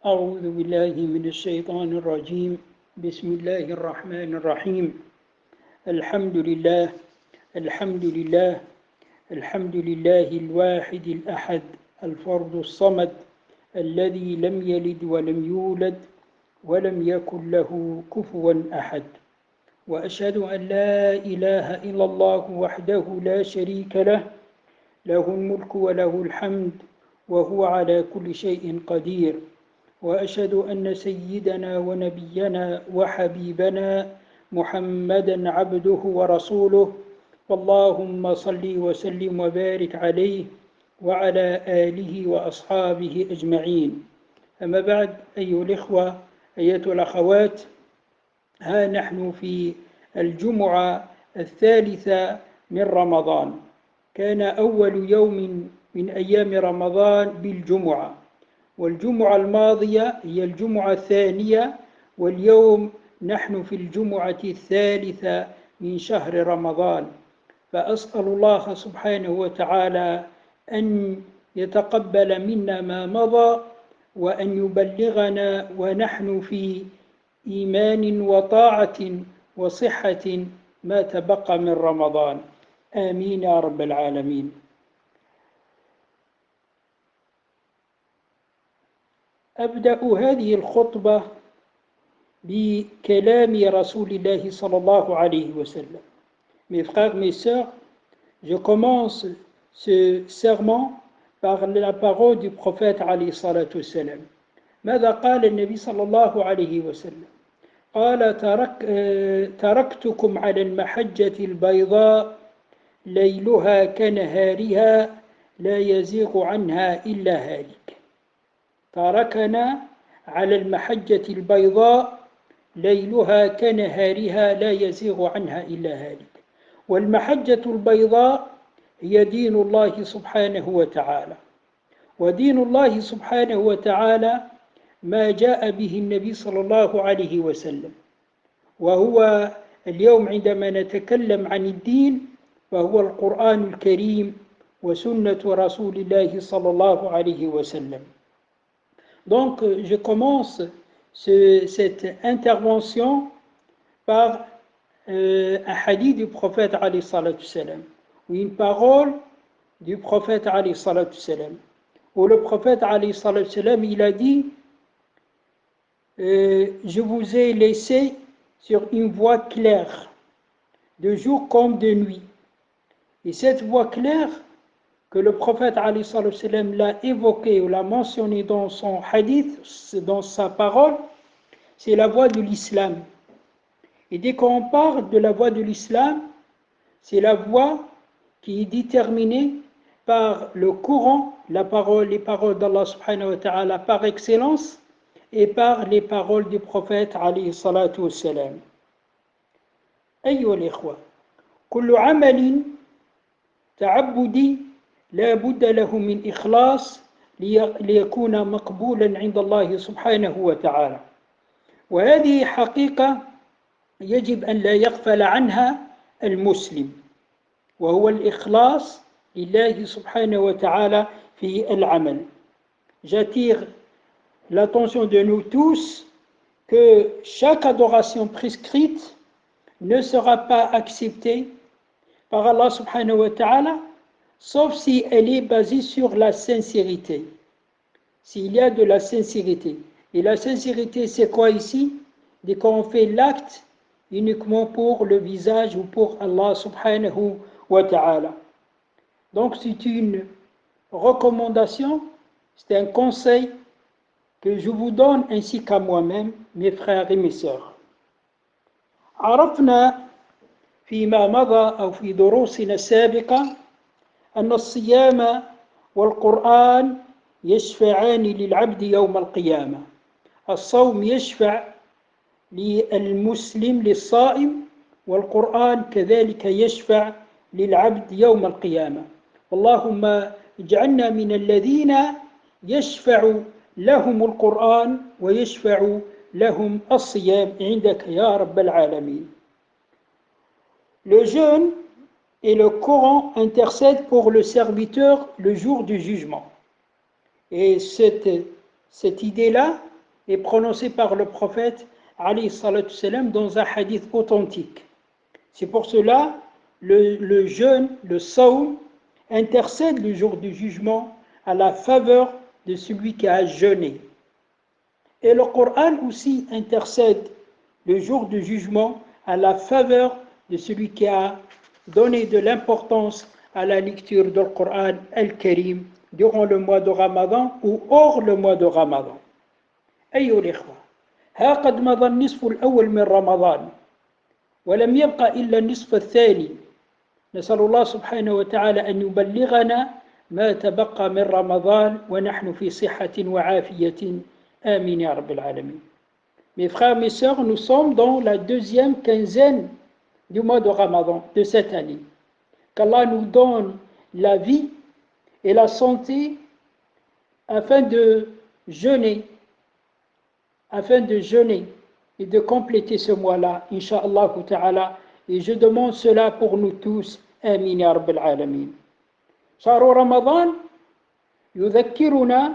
أعوذ بالله من الشيطان الرجيم. بسم الله الرحمن الرحيم. الحمد لله الحمد لله الحمد لله الواحد الأحد الفرد الصمد الذي لم يلد ولم يولد ولم يكن له كفوا أحد، وأشهد أن لا إله إلا الله وحده لا شريك له، له الملك وله الحمد وهو على كل شيء قدير. وأشهد أن سيدنا ونبينا وحبيبنا محمدًا عبده ورسوله، اللهم صل وسلم وبارك عليه وعلى آله وأصحابه أجمعين. أما بعد، أيها الإخوة أيتها الأخوات، ها نحن في الجمعة الثالثة من رمضان. كان أول يوم من أيام رمضان بالجمعة، والجمعة الماضية هي الجمعة الثانية، واليوم نحن في الجمعة الثالثة من شهر رمضان. فأسأل الله سبحانه وتعالى أن يتقبل منا ما مضى، وأن يبلغنا ونحن في إيمان وطاعة وصحة ما تبقى من رمضان. آمين يا رب العالمين. أبدأ هذه الخطبة بكلام رسول الله صلى الله عليه وسلم. Mes frères, mes sœurs, je commence ce sermon par la parole du prophète عليه الصلاة والسلام. ماذا قال النبي صلى الله عليه وسلم؟ قال: تركتكم على المحجة البيضاء ليلها كنهارها لا يزيغ عنها إلا هالك. تركنا على المحجة البيضاء ليلها كنهارها لا يزيغ عنها إلا هالك. والمحجة البيضاء هي دين الله سبحانه وتعالى، ودين الله سبحانه وتعالى ما جاء به النبي صلى الله عليه وسلم. وهو اليوم عندما نتكلم عن الدين فهو القرآن الكريم وسنة رسول الله صلى الله عليه وسلم. Donc, je commence cette intervention par un hadith du prophète alayhi salatu salam, ou une parole du prophète alayhi salatu salam, où le prophète alayhi salatu salam, il a dit: je vous ai laissé sur une voie claire, de jour comme de nuit. Et cette voie claire que le prophète alayhi salatu salam l'a évoqué ou l'a mentionné dans son hadith, dans sa parole, c'est la voie de l'islam. Et dès qu'on parle de la voie de l'islam, c'est la voie qui est déterminée par le Coran, les paroles d'Allah subhanahu wa ta'ala par excellence, et par les paroles du prophète alayhi salatu wassalam. أيها الإخوة، كل عمل تعبدي لا بد له من إخلاص ليكون مقبولا عند الله سبحانه وتعالى. وهذه حقيقة يجب أن لا يغفل عنها المسلم، وهو الإخلاص لله سبحانه وتعالى في العمل. J'attire l'attention de nous tous que chaque adoration prescrite ne sera pas acceptée par Allah subhanahu wa ta'ala sauf si elle est basée sur la sincérité. S'il y a de la sincérité. Et la sincérité, c'est quoi ici? Dès qu'on fait l'acte uniquement pour le visage ou pour Allah subhanahu wa ta'ala. Donc c'est une recommandation, c'est un conseil que je vous donne ainsi qu'à moi-même, mes frères et mes sœurs. عرفنا فيما مضى أو في دروسنا السابقة أن الصيام والقرآن يشفعان للعبد يوم القيامة. الصوم يشفع للمسلم للصائم، والقرآن كذلك يشفع للعبد يوم القيامة. اللهم اجعلنا من الذين يشفع لهم القرآن ويشفع لهم الصيام عندك يا رب العالمين. Le jeûne et le Coran intercèdent pour le serviteur le jour du jugement. Et cette idée-là est prononcée par le prophète alayhi salatu salam dans un hadith authentique. C'est pour cela le jeûne, le sawm, intercède le jour du jugement à la faveur de celui qui a jeûné. Et le Coran aussi intercède le jour du jugement à la faveur de celui qui a donné de l'importance à la lecture du Coran al-Karim durant le mois de Ramadan ou hors le mois de Ramadan. أيها الإخوة، ها قد مضى النصف الأول من رمضان ولم يبقى إلا النصف الثاني. نسأل الله سبحانه وتعالى أن يبلغنا ما تبقى من رمضان ونحن في صحة وعافية. آمين يا رب العالمين. Mes frères, mes sœurs, nous sommes dans la deuxième quinzaine du mois de Ramadan de cette année. Qu'Allah nous donne la vie et la santé afin de jeûner et de compléter ce mois-là, Inch'Allah ta'ala. Et je demande cela pour nous tous. Amin ya Rabbil Alamin. شهر رمضان يذكرنا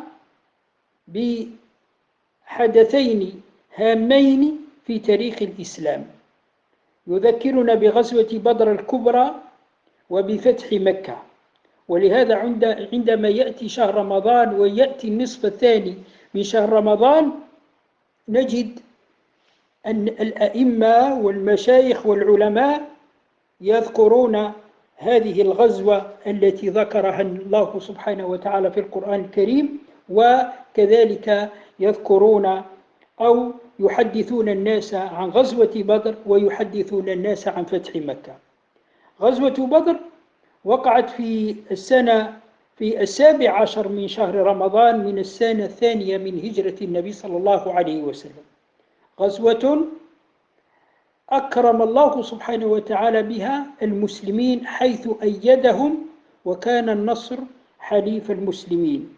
بحدثين هامين في تاريخ الإسلام. يذكرنا بغزوة بدر الكبرى وبفتح مكة. ولهذا عندما يأتي شهر رمضان ويأتي النصف الثاني من شهر رمضان نجد أن الأئمة والمشايخ والعلماء يذكرون هذه الغزوة التي ذكرها الله سبحانه وتعالى في القرآن الكريم، وكذلك يذكرون أو يحدثون الناس عن غزوة بدر ويحدثون الناس عن فتح مكة. غزوة بدر وقعت في 17 من شهر رمضان من السنة الثانية من هجرة النبي صلى الله عليه وسلم. غزوة أكرم الله سبحانه وتعالى بها المسلمين حيث أيدهم وكان النصر حليف المسلمين.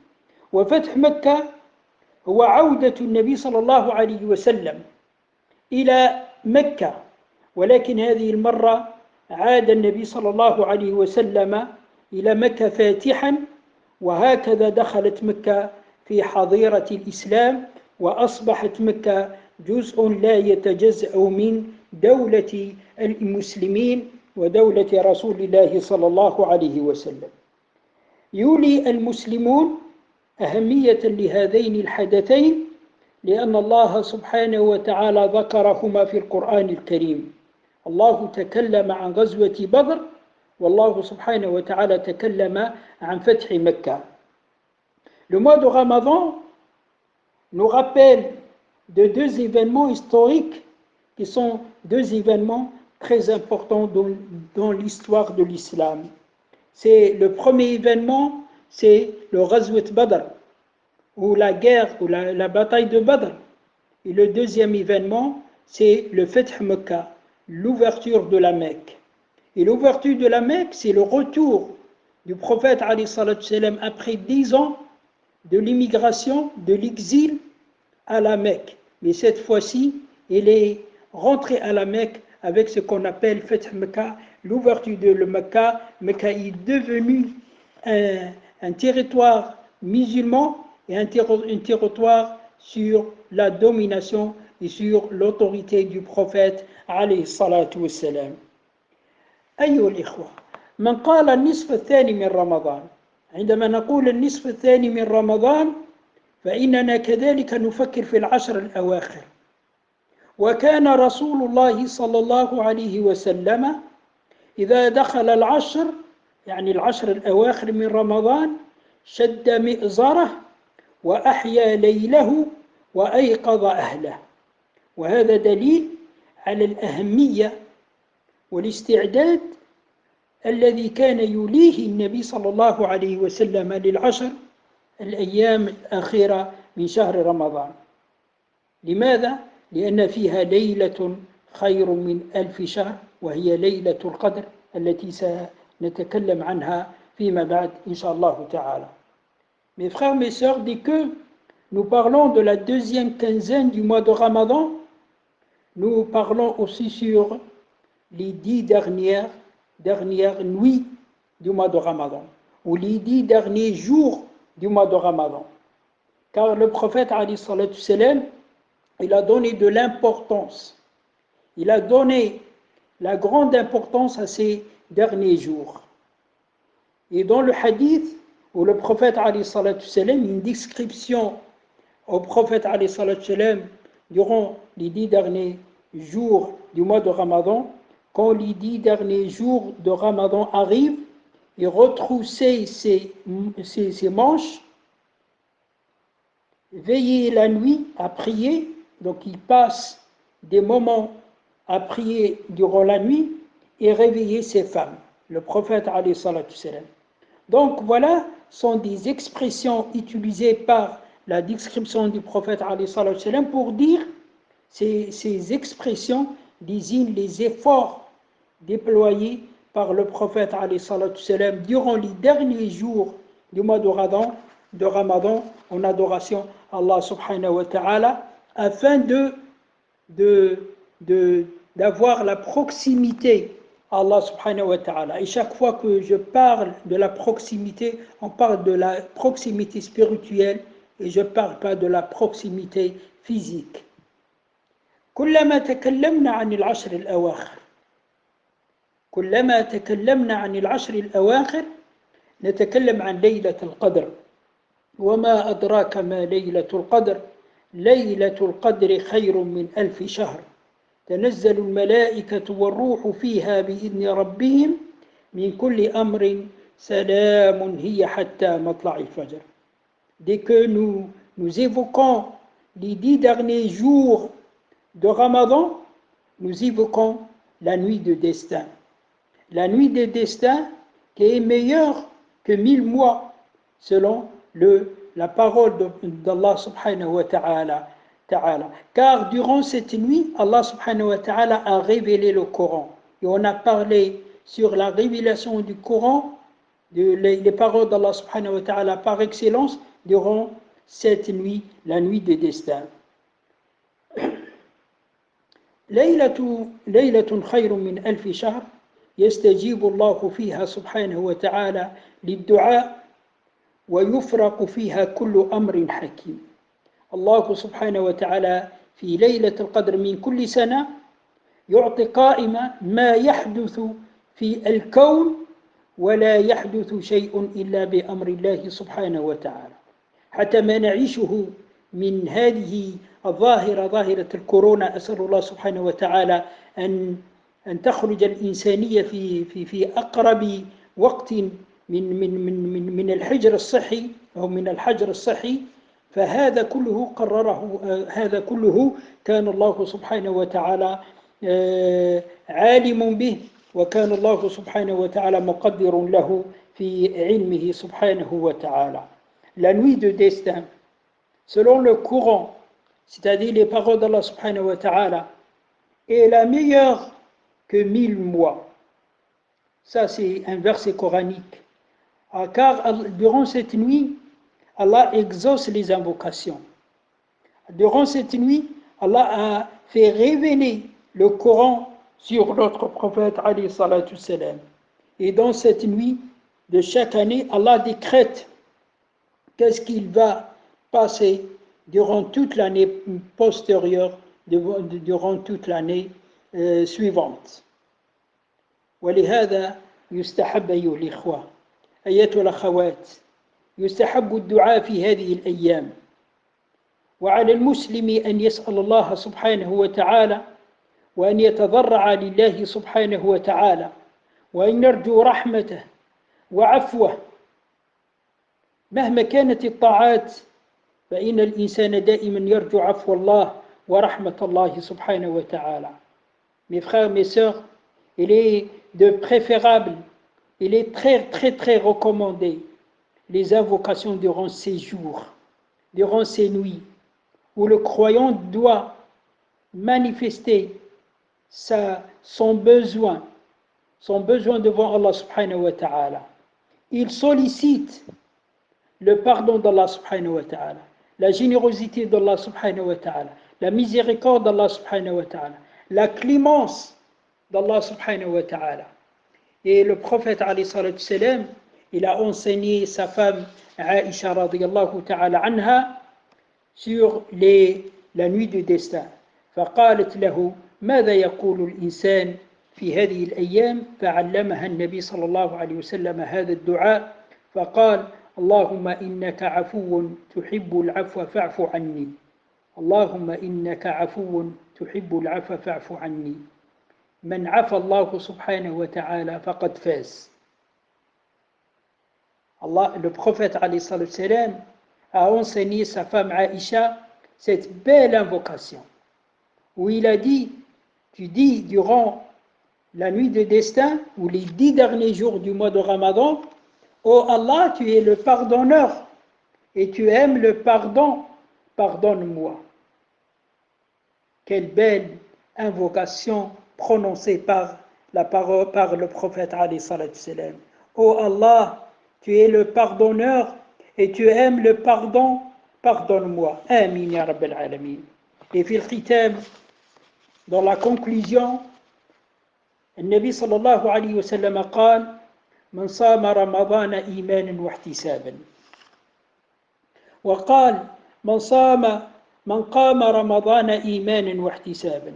وفتح مكة هو عودة النبي صلى الله عليه وسلم إلى مكة، ولكن هذه المرة عاد النبي صلى الله عليه وسلم إلى مكة فاتحا، وهكذا دخلت مكة في حظيرة الإسلام وأصبحت مكة جزء لا يتجزأ من دولة المسلمين ودولة رسول الله صلى الله عليه وسلم. يولي المسلمون أهمية لهذين الحدثين لأن الله سبحانه وتعالى ذكرهما في القرآن الكريم. الله تكلم عن غزوة بدر والله سبحانه وتعالى تكلم عن فتح مكة. Le mois de Ramadan nous rappelle de deux événements historiques qui sont deux événements très importants dans l'histoire de l'islam. C'est le premier événement, c'est le Ghazwat Badr, ou la guerre, ou la bataille de Badr. Et le deuxième événement, c'est le Fath Mecca, l'ouverture de la Mecque. Et l'ouverture de la Mecque, c'est le retour du prophète alayhi salatu salam après 10 ans de l'immigration, de l'exil à la Mecque. Mais cette fois-ci, il est rentré à la Mecque avec ce qu'on appelle Fath Mecca, l'ouverture de la Mecca. Mecca est devenu un territoire musulman et un territoire sur la domination et sur l'autorité du prophète alayhi salatu wassalam. أيها الإخوة، من قال النصف الثاني من رمضان، عندما نقول النصف الثاني من رمضان فإننا كذلك نفكر في العشر الأواخر. وكان رسول الله صلى الله عليه وسلم إذا دخل العشر، يعني العشر الأواخر من رمضان، شد مئزره وأحيا ليله وأيقظ أهله. وهذا دليل على الأهمية والاستعداد الذي كان يوليه النبي صلى الله عليه وسلم للعشر الأيام الأخيرة من شهر رمضان. لماذا؟ لأن فيها ليلة خير من 1000 شهر، وهي ليلة القدر التي سنتكلم عنها فيما بعد إن شاء الله تعالى. Mes frères, mes sœurs, dès que nous parlons de la deuxième quinzaine du mois de Ramadan, nous parlons aussi sur les 10 dernières nuits du mois de Ramadan, ou les 10 derniers jours du mois de Ramadan. car le prophète alayhi salatu salam, il a donné de l'importance. Il a donné la grande importance à ces derniers jours. Et dans le hadith, où le prophète alayhi salatu salam, une description au prophète alayhi salatu salam durant les 10 derniers jours du mois de Ramadan, quand les 10 derniers jours de Ramadan arrivent, il retroussait ses manches, veillait la nuit à prier, donc il passe des moments à prier durant la nuit et réveiller ses femmes, le prophète alayhi salatu salam. Donc voilà, sont des expressions utilisées par la description du prophète alayhi salatu salam pour dire, ces expressions désignent les efforts déployés par le prophète alayhi salatu salam durant les derniers jours du mois de Ramadan en adoration à Allah subhanahu wa ta'ala, afin d'avoir la proximité à Allah subhanahu wa ta'ala. Et chaque fois que je parle de la proximité, on parle de la proximité spirituelle et je ne parle pas de la proximité physique. كلما تكلمنا عن العشر الأواخر نتكلم عن ليلة القدر وما أدراك ما ليلة القدر ليلة القدر خير من 1000 شهر تنزل الملائكة والروح فيها بإذن ربهم من كل أمر سلام هي حتى مطلع الفجر. Dès que nous évoquons les 10 derniers jours de Ramadan, nous évoquons la nuit de destin. La nuit de destin qui est meilleure que 1000 mois, selon la parole d'Allah subhanahu wa ta'ala. Car durant cette nuit, Allah subhanahu wa ta'ala a révélé le Coran. Et on a parlé sur la révélation du Coran, les paroles d'Allah subhanahu wa ta'ala par excellence, durant cette nuit, la nuit des destins. ليلة خير من 1000 شهر يستجيب الله فيها سبحانه وتعالى للدعاء ويفرق فيها كل أمر حكيم. الله سبحانه وتعالى في ليلة القدر من كل سنة يعطي قائمة ما يحدث في الكون ولا يحدث شيء إلا بأمر الله سبحانه وتعالى. حتى ما نعيشه من هذه الظاهرة، ظاهرة الكورونا، أسأل الله سبحانه وتعالى أن تخرج الإنسانية في أقرب وقت من الحجر الصحي أو من الحجر الصحي. فهذا كله قرره، هذا كله كان الله سبحانه وتعالى عالم به، وكان الله سبحانه وتعالى مقدر له في علمه سبحانه وتعالى. La nuit de destin, selon le Coran, c'est-à-dire les paroles d'Allah subhanahu wa ta'ala, est la meilleure que 1000 mois. Ça, c'est un verset coranique. Car durant cette nuit, Allah exauce les invocations. Durant cette nuit, Allah a fait révéler le Coran sur notre prophète alayhi salatu salam. Et dans cette nuit de chaque année, Allah décrète qu'est-ce qu'il va passer durant toute l'année postérieure, durant toute l'année suivante. ولهذا يستحب أيها الإخوة أيتها الأخوات يستحب الدعاء في هذه الأيام، وعلى المسلم أن يسأل الله سبحانه وتعالى وأن يتضرع لله سبحانه وتعالى وأن يرجو رحمته وعفوه. مهما كانت الطاعات فإن الإنسان دائما يرجو عفو الله ورحمة الله سبحانه وتعالى. Mes frères, mes sœurs, il est de préférable, il est très très très recommandé les invocations durant ces jours, durant ces nuits, où le croyant doit manifester son besoin devant Allah subhanahu wa ta'ala. Il sollicite le pardon d'Allah subhanahu wa ta'ala, la générosité d'Allah subhanahu wa ta'ala, la miséricorde d'Allah subhanahu wa ta'ala, la clémence d'Allah subhanahu wa ta'ala. Et le prophète alayhi salatu salam, il a enseigné sa femme Aïcha radiyallahu ta'ala anha sur la nuit du destin. فقالت له ماذا يقول الإنسان في هذه الأيام؟ فعلمها النبي صلى الله عليه وسلم هذا الدعاء فقال اللهم إنك عفو تحب العفو فاعف عني اللهم إنك عفو تحب العفو فاعف عني من عفى الله سبحانه وتعالى فقد فاز. Le prophète alayhi salam a enseigné sa femme Aïcha cette belle invocation où il a dit, tu dis durant la nuit de destin ou les 10 derniers jours du mois de Ramadan, ô Allah, tu es le pardonneur et tu aimes le pardon, pardonne-moi. Quelle belle invocation prononcée par le prophète alayhi salam. Ô Allah, tu es le pardonneur et tu aimes le pardon, pardonne-moi. Amin ya Rabbil Alamin. Et fi al-khitam, dans la conclusion, النبي صلى الله عليه وسلم قال من صام رمضان إيمانا واحتسابا وقال من قام رمضان إيمانا واحتسابا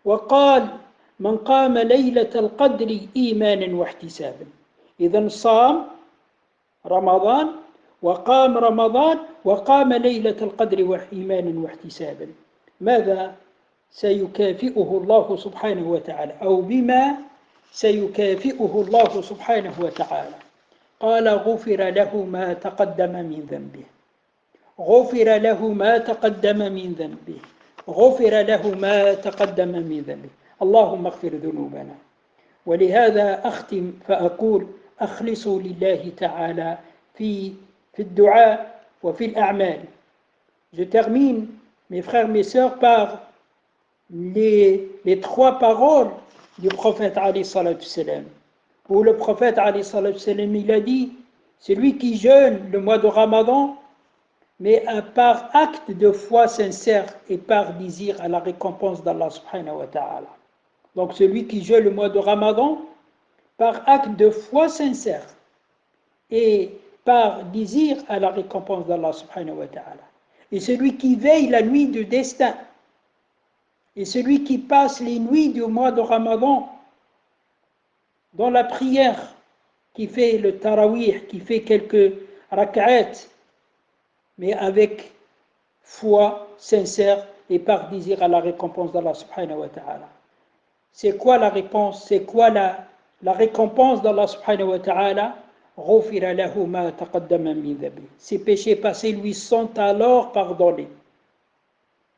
وقال من قام ليلة القدر إيمانا واحتسابا. إذن صام رمضان وقام رمضان وقام ليلة القدر إيمانا واحتسابا. ماذا سيكافئه الله سبحانه وتعالى أو بما سيكافئه الله سبحانه وتعالى؟ قال غفر له ما تقدم من ذنبه غفر له ما تقدم من ذنبه غفر له ما تقدم من ذنبه. اللهم اغفر ذنوبنا. ولهذا أختم فأقول أخلصوا لله تعالى في الدعاء وفي الأعمال. Je termine, mes frères, mes sœurs, par les 3 paroles du prophète alayhi salatu salam, où le prophète alayhi salatu salam, il a dit, celui qui jeûne le mois de Ramadan, mais par acte de foi sincère et par désir à la récompense d'Allah subhanahu wa ta'ala. Donc celui qui jeûne le mois de Ramadan, par acte de foi sincère et par désir à la récompense d'Allah subhanahu wa ta'ala. Et celui qui veille la nuit du destin, et celui qui passe les nuits du mois de Ramadan dans la prière, qui fait le tarawih, qui fait quelques rak'at, mais avec foi sincère et par désir à la récompense d'Allah subhanahu wa ta'ala. C'est quoi la réponse? C'est quoi la récompense d'Allah subhanahu wa ta'ala? غُفِرَ لَهُ مَا تَقَدَّمَ مِنْ ذَنبِهِ. Ses péchés passés lui sont alors pardonnés.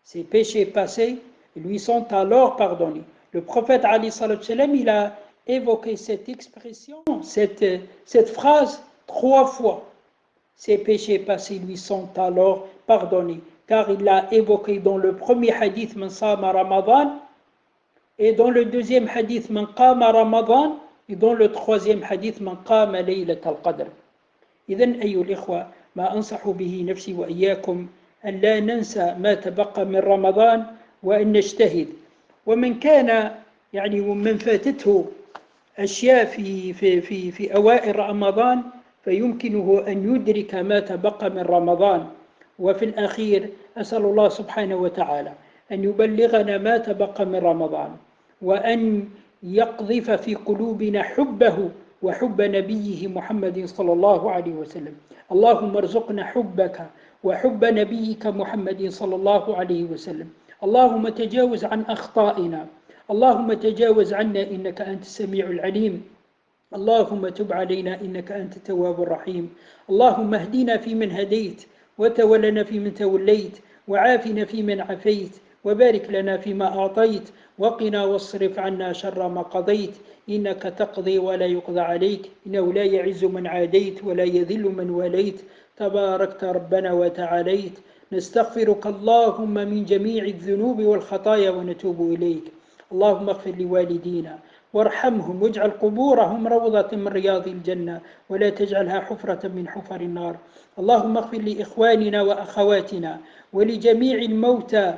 Ses péchés passés lui sont alors pardonnés. Le prophète alayhi salatu salam, il a évoqué cette expression, cette phrase 3 fois. Ses péchés passés lui sont alors pardonnés, car il l'a évoqué dans le premier hadith Man sama Ramadan, et dans le deuxième hadith Man qama Ramadan, et dans le troisième hadith Man qama laylat al-qadr. إذن أيها الإخوة ما أنصح به نفسي وإياكم أن لا ننسى ما تبقى من رمضان وأن نجتهد. ومن كان ومن فاتته أشياء في أوائل رمضان فيمكنه أن يدرك ما تبقى من رمضان. وفي الأخير أسأل الله سبحانه وتعالى أن يبلغنا ما تبقى من رمضان وأن يقذف في قلوبنا حبه وحب نبيه محمد صلى الله عليه وسلم. اللهم ارزقنا حبك وحب نبيك محمد صلى الله عليه وسلم. اللهم تجاوز عن أخطائنا، اللهم تجاوز عنا إنك أنت السميع العليم. اللهم تب علينا إنك أنت التواب الرحيم. اللهم اهدنا فيمن هديت وتولنا فيمن توليت وعافنا فيمن عافيت وبارك لنا فيما أعطيت وقنا واصرف عنا شر ما قضيت إنك تقضي ولا يقضى عليك إنه لا يعز من عاديت ولا يذل من واليت تباركت ربنا وتعاليت. نستغفرك اللهم من جميع الذنوب والخطايا ونتوب إليك. اللهم اغفر لوالدينا وارحمهم واجعل قبورهم روضة من رياض الجنة ولا تجعلها حفرة من حفر النار. اللهم اغفر لإخواننا وأخواتنا ولجميع الموتى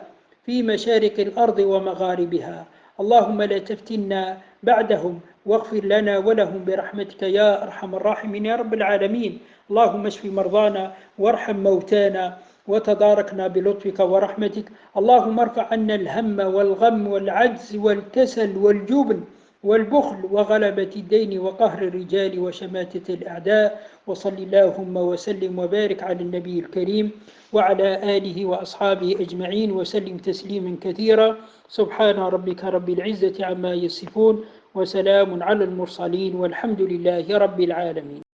في مشارق الأرض ومغاربها. اللهم لا تفتنا بعدهم واغفر لنا ولهم برحمتك يا أرحم الراحمين يا رب العالمين. اللهم اشف مرضانا وارحم موتانا وتداركنا بلطفك ورحمتك. اللهم ارفع عنا الهم والغم والعجز والكسل والجبن والبخل وغلبة الدين وقهر الرجال وشماتة الأعداء. وصل اللهم وسلم وبارك على النبي الكريم وعلى آله وأصحابه أجمعين وسلم تسليما كثيرا. سبحان ربك رب العزة عما يصفون وسلام على المرسلين والحمد لله رب العالمين.